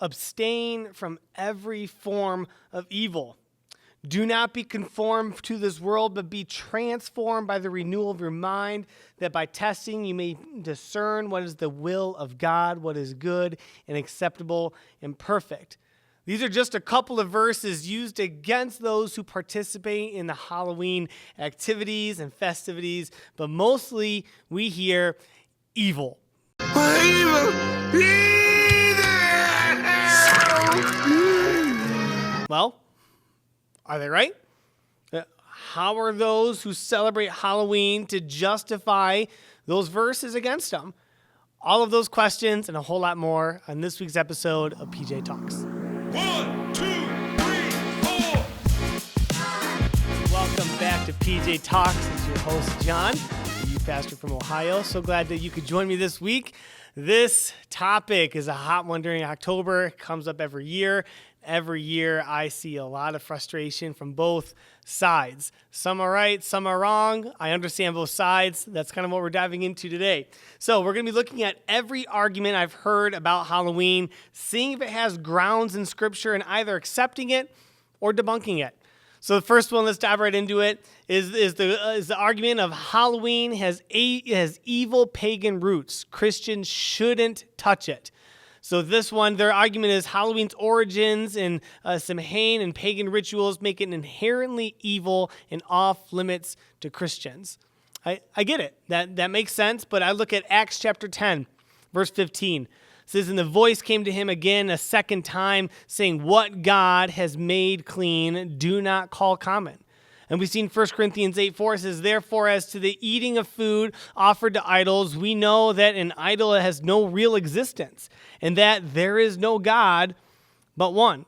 abstain from every form of evil. Do not be conformed to this world, but be transformed by the renewal of your mind, that by testing you may discern what is the will of God, what is good and acceptable and perfect. These are just a couple of verses used against those who participate in the Halloween activities and festivities, but mostly we hear evil. Well, are they right? How are those who celebrate Halloween to justify those verses against them? All of those questions and a whole lot more on this week's episode of PJ Talks. 1, 2, 3, 4. Welcome back to PJ Talks. It's your host, John, the youth pastor from Ohio. So glad that you could join me this week. This topic is a hot one during October. It comes up every year. Every year, I see a lot of frustration from both sides. Some are right, some are wrong. I understand both sides. That's kind of what we're diving into today. So we're going to be looking at every argument I've heard about Halloween, seeing if it has grounds in Scripture, and either accepting it or debunking it. So the first one, let's dive right into it, is the argument of Halloween has evil pagan roots. Christians shouldn't touch it. So this one, their argument is Halloween's origins and Samhain and pagan rituals make it inherently evil and off limits to Christians. I get it. That makes sense, but I look at Acts chapter 10, verse 15. It says, and the voice came to him again a second time, saying, what God has made clean, do not call common. And we've seen 1 Corinthians 8:4 says, therefore, as to the eating of food offered to idols, we know that an idol has no real existence, and that there is no God but one.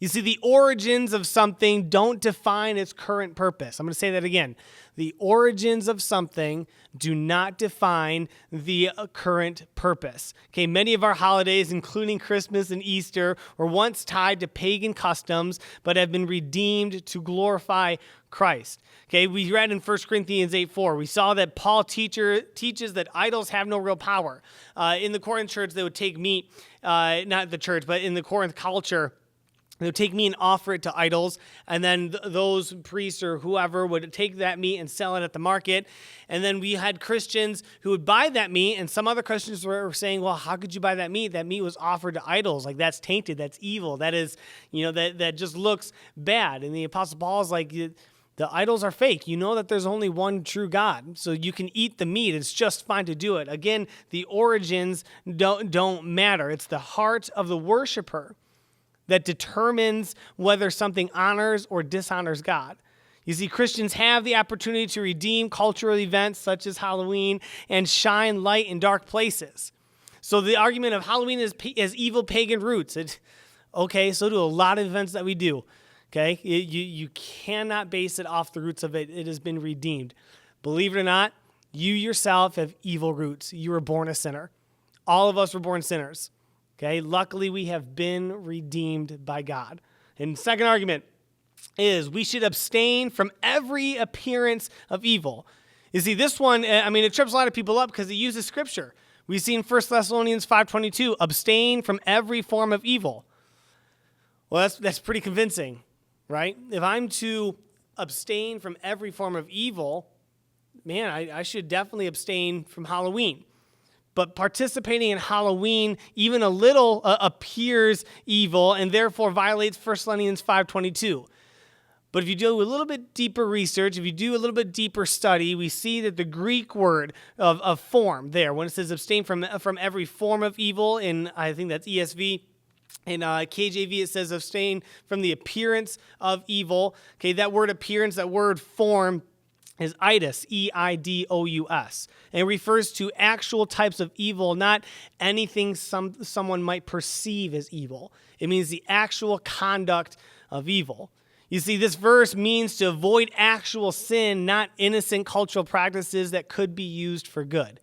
You see, the origins of something don't define its current purpose. I'm going to say that again. The origins of something do not define the current purpose. Okay, many of our holidays, including Christmas and Easter, were once tied to pagan customs, but have been redeemed to glorify Christ. Okay, we read in 1 Corinthians 8:4, we saw that Paul teaches that idols have no real power. In the Corinth church, they would take meat, not the church, but in the Corinth culture, they would take meat and offer it to idols, and then those priests or whoever would take that meat and sell it at the market. And then we had Christians who would buy that meat, and some other Christians were saying, well, how could you buy that meat? That meat was offered to idols. Like, that's tainted, that's evil. That is, that just looks bad. And the Apostle Paul is like, the idols are fake. You know that there's only one true God, so you can eat the meat. It's just fine to do it. Again, the origins don't matter. It's the heart of the worshiper that determines whether something honors or dishonors God. You see, Christians have the opportunity to redeem cultural events such as Halloween and shine light in dark places. So the argument of Halloween is evil pagan roots. Okay, so do a lot of events that we do. Okay, you cannot base it off the roots of it. It has been redeemed. Believe it or not, you yourself have evil roots. You were born a sinner. All of us were born sinners. Okay, luckily we have been redeemed by God. And the second argument is we should abstain from every appearance of evil. You see, this one, it trips a lot of people up because it uses Scripture. We see in 1 Thessalonians 5:22, abstain from every form of evil. Well, that's pretty convincing, right? If I'm to abstain from every form of evil, man, I should definitely abstain from Halloween. But participating in Halloween, even a little, appears evil and therefore violates 1 Thessalonians 5:22. But if you do a little bit deeper research, if you do a little bit deeper study, we see that the Greek word of form there, when it says abstain from every form of evil, in I think that's ESV, in KJV it says abstain from the appearance of evil. Okay, that word appearance, that word form, is eidous, E-I-D-O-U-S. And it refers to actual types of evil, not anything someone might perceive as evil. It means the actual conduct of evil. You see, this verse means to avoid actual sin, not innocent cultural practices that could be used for good.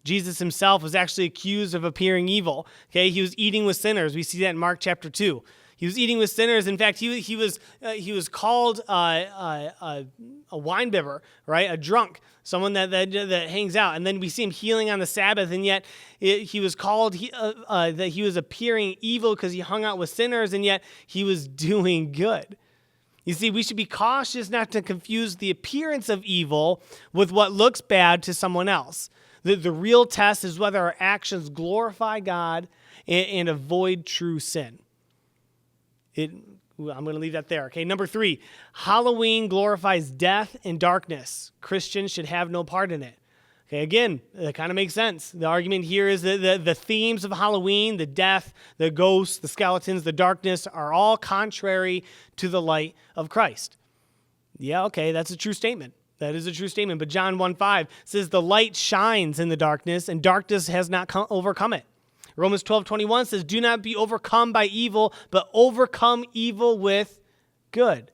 Jesus himself was actually accused of appearing evil. Okay, he was eating with sinners. We see that in Mark chapter 2. He was eating with sinners. In fact, he was called a wine bibber, right? A drunk, someone that hangs out. And then we see him healing on the Sabbath, and yet he was called that he was appearing evil because he hung out with sinners, and yet he was doing good. You see, we should be cautious not to confuse the appearance of evil with what looks bad to someone else. The real test is whether our actions glorify God and avoid true sin. I'm going to leave that there. Okay, number 3, Halloween glorifies death and darkness. Christians should have no part in it. Okay, again, that kind of makes sense. The argument here is that the themes of Halloween, the death, the ghosts, the skeletons, the darkness, are all contrary to the light of Christ. Yeah, okay, that's a true statement. That is a true statement. But John 1:5 says the light shines in the darkness, and darkness has not overcome it. Romans 12:21 says, do not be overcome by evil, but overcome evil with good.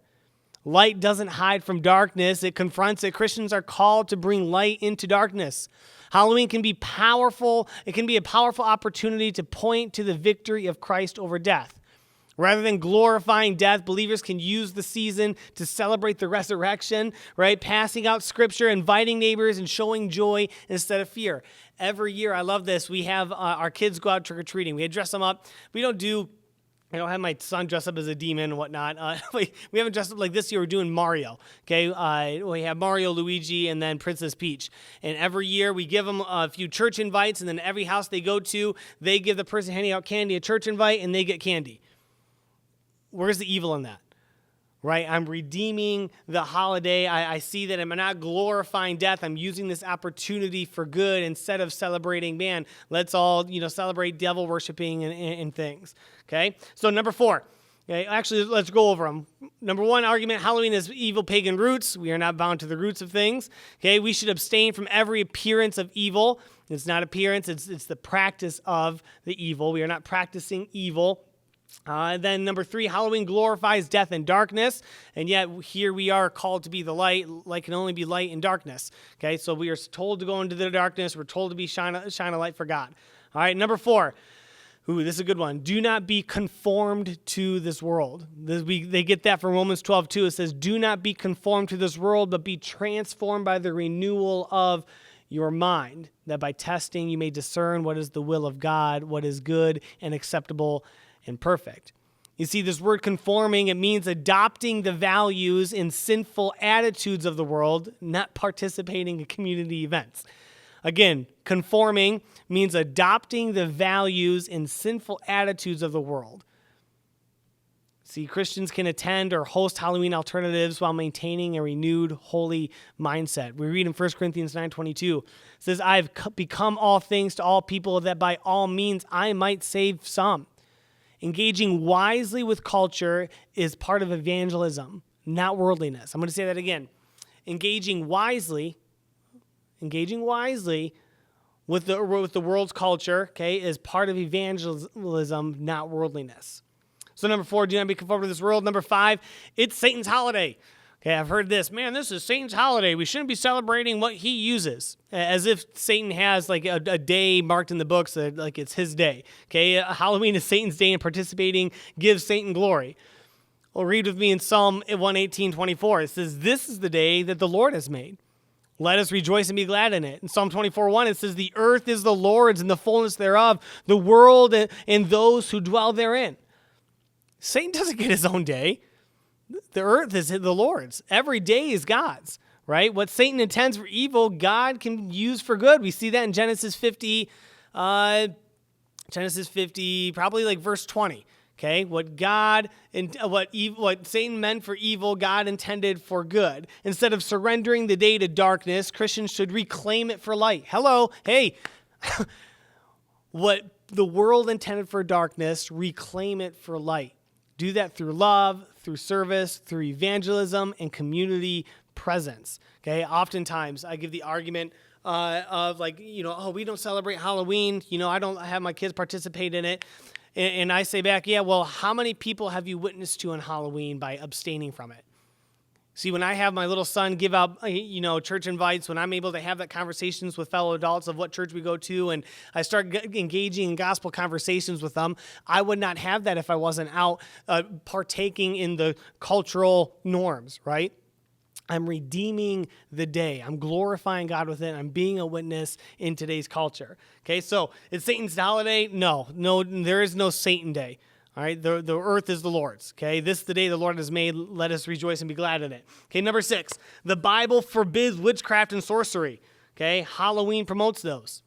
Light doesn't hide from darkness. It confronts it. Christians are called to bring light into darkness. Halloween can be powerful. It can be a powerful opportunity to point to the victory of Christ over death. Rather than glorifying death, believers can use the season to celebrate the resurrection, right? Passing out scripture, inviting neighbors, and showing joy instead of fear. Every year, I love this, we have our kids go out trick-or-treating. We dress them up. I don't have my son dress up as a demon and whatnot. We haven't dressed up like this year. We're doing Mario. Okay, we have Mario, Luigi, and then Princess Peach. And every year we give them a few church invites, and then every house they go to, they give the person handing out candy a church invite, and they get candy. Where's the evil in that? Right? I'm redeeming the holiday. I see that I'm not glorifying death. I'm using this opportunity for good instead of celebrating, man, let's all, celebrate devil worshiping and things. Okay? So number 4. Okay, actually, let's go over them. Number 1 argument, Halloween has evil pagan roots. We are not bound to the roots of things. Okay, we should abstain from every appearance of evil. It's not appearance, it's the practice of the evil. We are not practicing evil. Then number 3, Halloween glorifies death and darkness, and yet here we are called to be the light. Light can only be light in darkness. Okay, so we are told to go into the darkness. We're told to shine a light for God. All right, number 4. This is a good one. Do not be conformed to this world. They get that from Romans 12:2. It says, do not be conformed to this world, but be transformed by the renewal of your mind, that by testing you may discern what is the will of God, what is good and acceptable and perfect. You see, this word conforming, it means adopting the values and sinful attitudes of the world, not participating in community events. Again, conforming means adopting the values and sinful attitudes of the world. See, Christians can attend or host Halloween alternatives while maintaining a renewed, holy mindset. We read in 1 Corinthians 9:22, it says, I've become all things to all people that by all means I might save some. Engaging wisely with culture is part of evangelism, not worldliness. I'm going to say that again. Engaging wisely with the world's culture, okay, is part of evangelism, not worldliness. So number 4, do not be conformed to this world. Number 5, it's Satan's holiday. Okay, I've heard this. Man, this is Satan's holiday. We shouldn't be celebrating what he uses, as if Satan has like a day marked in the books that like it's his day. Okay, Halloween is Satan's day, and participating gives Satan glory. Well, read with me in Psalm 118:24. It says, this is the day that the Lord has made. Let us rejoice and be glad in it. In Psalm 24:1, it says, the earth is the Lord's and the fullness thereof, the world and those who dwell therein. Satan doesn't get his own day. The earth is the Lord's. Every day is God's, right? What Satan intends for evil, God can use for good. We see that in Genesis 50, probably like verse 20. Okay, what Satan meant for evil, God intended for good. Instead of surrendering the day to darkness, Christians should reclaim it for light. Hello, hey, what the world intended for darkness, reclaim it for light. Do that through love, through service, through evangelism, and community presence. Okay, oftentimes I give the argument of like, we don't celebrate Halloween. I don't have my kids participate in it. And I say back, yeah, well, how many people have you witnessed to on Halloween by abstaining from it? See, when I have my little son give out, church invites, when I'm able to have that conversations with fellow adults of what church we go to, and I start engaging in gospel conversations with them, I would not have that if I wasn't out partaking in the cultural norms, right? I'm redeeming the day. I'm glorifying God with it. I'm being a witness in today's culture. Okay, so is Satan's holiday? No, there is no Satan day. All right, the earth is the Lord's. Okay, this is the day the Lord has made. Let us rejoice and be glad in it. Okay, number 6, the Bible forbids witchcraft and sorcery. Okay, Halloween promotes those.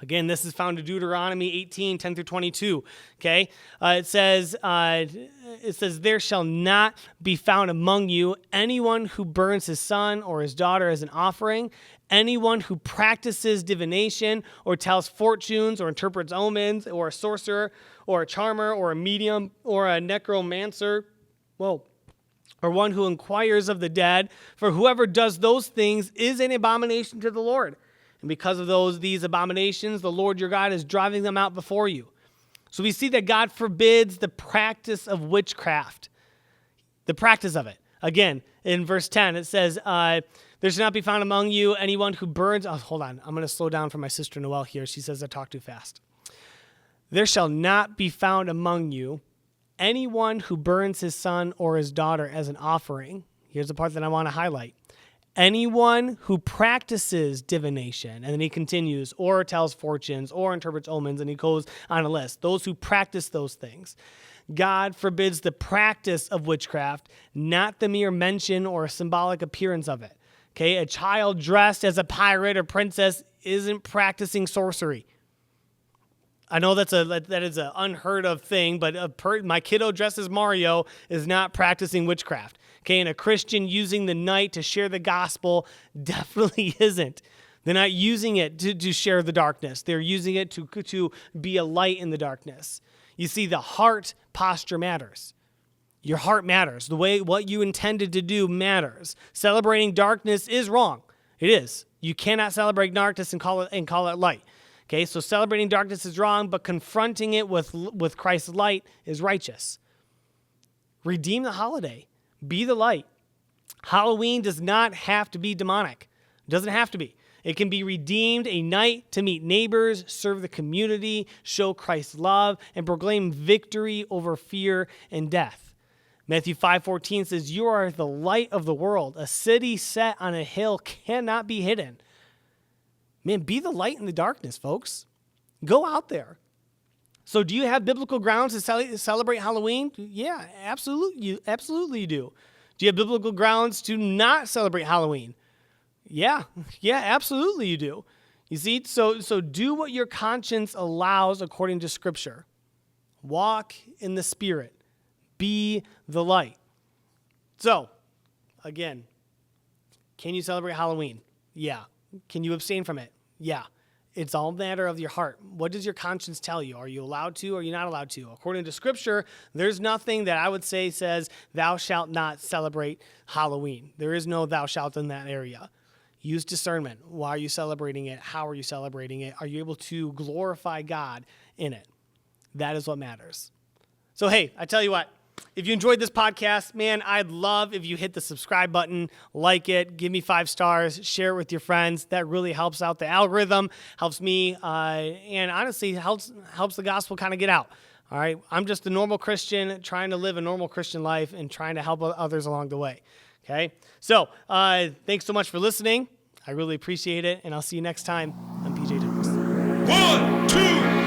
Again, this is found in Deuteronomy 18, 10 through 22. Okay, it says, there shall not be found among you anyone who burns his son or his daughter as an offering, anyone who practices divination or tells fortunes or interprets omens, or a sorcerer or a charmer or a medium or a necromancer, or one who inquires of the dead, for whoever does those things is an abomination to the Lord. And because of these abominations, the Lord your God is driving them out before you. So we see that God forbids the practice of witchcraft, the practice of it. Again, in verse 10, it says, there shall not be found among you anyone who burns. Oh, hold on. I'm going to slow down for my sister Noelle here. She says I talk too fast. There shall not be found among you anyone who burns his son or his daughter as an offering. Here's the part that I want to highlight. Anyone who practices divination, and then he continues, or tells fortunes, or interprets omens, and he goes on a list. Those who practice those things. God forbids the practice of witchcraft, not the mere mention or symbolic appearance of it. Okay, a child dressed as a pirate or princess isn't practicing sorcery. I know that is an unheard of thing, but my kiddo dressed as Mario is not practicing witchcraft. Okay, and a Christian using the night to share the gospel definitely isn't. They're not using it to share the darkness. They're using it to be a light in the darkness. You see, the heart posture matters. Your heart matters. The way what you intended to do matters. Celebrating darkness is wrong. It is. You cannot celebrate darkness and call it light. Okay, so celebrating darkness is wrong, but confronting it with Christ's light is righteous. Redeem the holiday. Be the light. Halloween does not have to be demonic. It doesn't have to be. It can be redeemed, a night to meet neighbors, serve the community, show Christ's love, and proclaim victory over fear and death. Matthew 5:14 says, you are the light of the world. A city set on a hill cannot be hidden. Man, be the light in the darkness, folks. Go out there. So do you have biblical grounds to celebrate Halloween? Yeah, absolutely you do. Do you have biblical grounds to not celebrate Halloween? Yeah, absolutely you do. You see, so do what your conscience allows according to Scripture. Walk in the Spirit. Be the light. So, again, can you celebrate Halloween? Yeah. Can you abstain from it? Yeah. It's all a matter of your heart. What does your conscience tell you? Are you allowed to or are you not allowed to? According to Scripture, there's nothing that I would say says, thou shalt not celebrate Halloween. There is no thou shalt in that area. Use discernment. Why are you celebrating it? How are you celebrating it? Are you able to glorify God in it? That is what matters. So, hey, I tell you what. If you enjoyed this podcast, man, I'd love if you hit the subscribe button, like it, give me 5 stars, share it with your friends. That really helps out the algorithm, helps me, and honestly helps the gospel kind of get out. All right, I'm just a normal Christian trying to live a normal Christian life and trying to help others along the way. Okay, so thanks so much for listening. I really appreciate it, and I'll see you next time on PJ Talks. 1, 2,